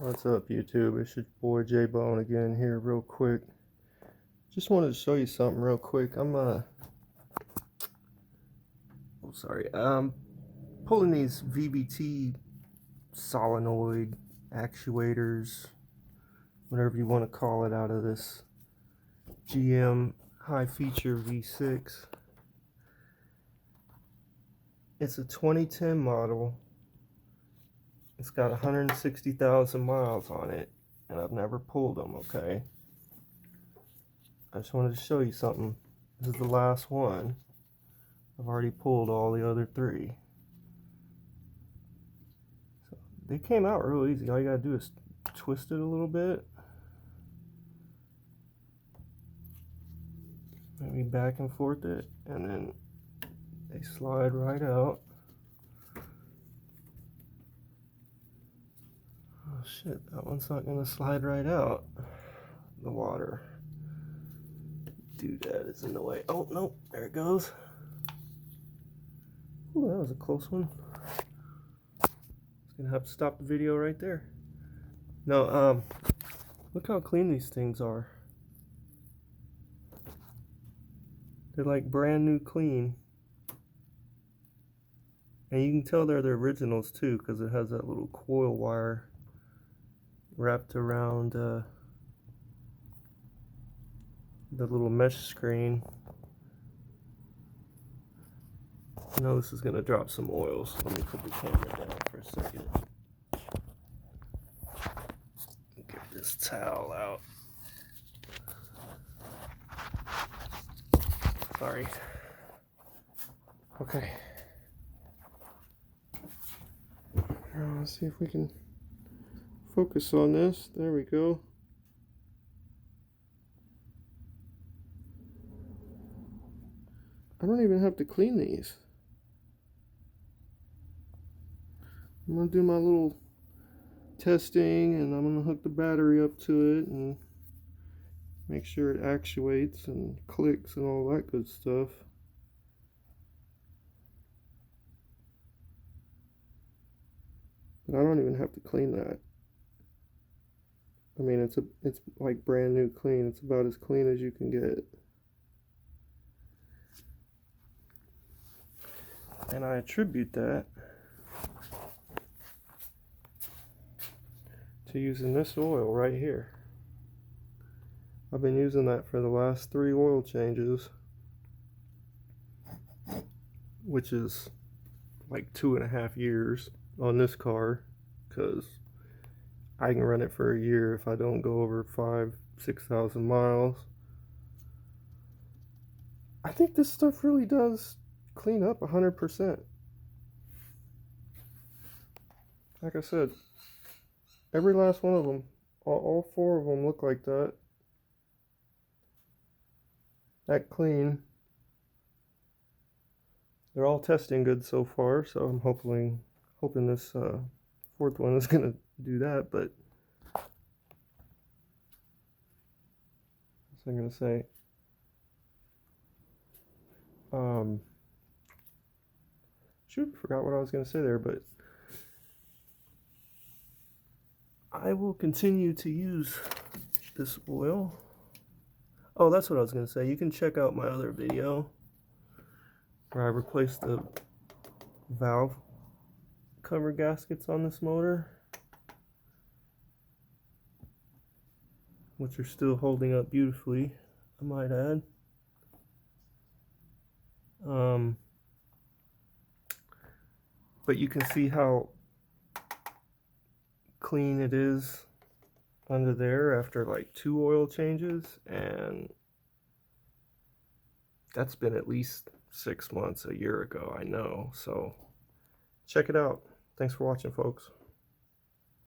What's up, YouTube? It's your boy J-Bone again here real quick. Just wanted to show you something real quick. I'm pulling these VVT solenoid actuators, whatever you want to call it, out of this GM high feature V6. It's a 2010 model. It's got 160,000 miles on it, and I've never pulled them, okay? I just wanted to show you something. This is the last one. I've already pulled all the other three. So they came out real easy. All you gotta do is twist it a little bit. Maybe back and forth it, and then they slide right out. Oh shit, that one's not gonna slide right out. The water doodad is in the way. Oh no, there it goes. Ooh, that was a close one. Gonna have to stop the video right there. No, look how clean these things are. They're like brand new clean. And you can tell they're the originals too, because it has that little coil wire wrapped around the little mesh screen. I know this is gonna drop some oil, so let me put the camera down for a second. Get this towel out. Sorry. Okay. Now let's see if we can focus on this. There we go. I don't even have to clean these. I'm going to do my little testing, and I'm going to hook the battery up to it and make sure it actuates and clicks and all that good stuff. But I don't even have to clean that. I mean, it's like brand new clean. It's about as clean as you can get. And I attribute that to using this oil right here. I've been using that for the last 3 oil changes, which is like 2.5 years on this car, because I can run it for a year if I don't go over 5,000–6,000 miles. I think this stuff really does clean up 100%. Like I said, every last one of them, all 4 of them look like that. That clean. They're all testing good so far, so I'm hoping this 4th one is gonna do that. But what's I gonna say? Shoot, forgot what I was gonna say there, but I will continue to use this oil. Oh, that's what I was gonna say. You can check out my other video where I replaced the valve cover gaskets on this motor, which are still holding up beautifully, I might add. But you can see how clean it is under there after like 2 oil changes, and that's been at least 6 months, a year ago, I know. So check it out. Thanks for watching, folks.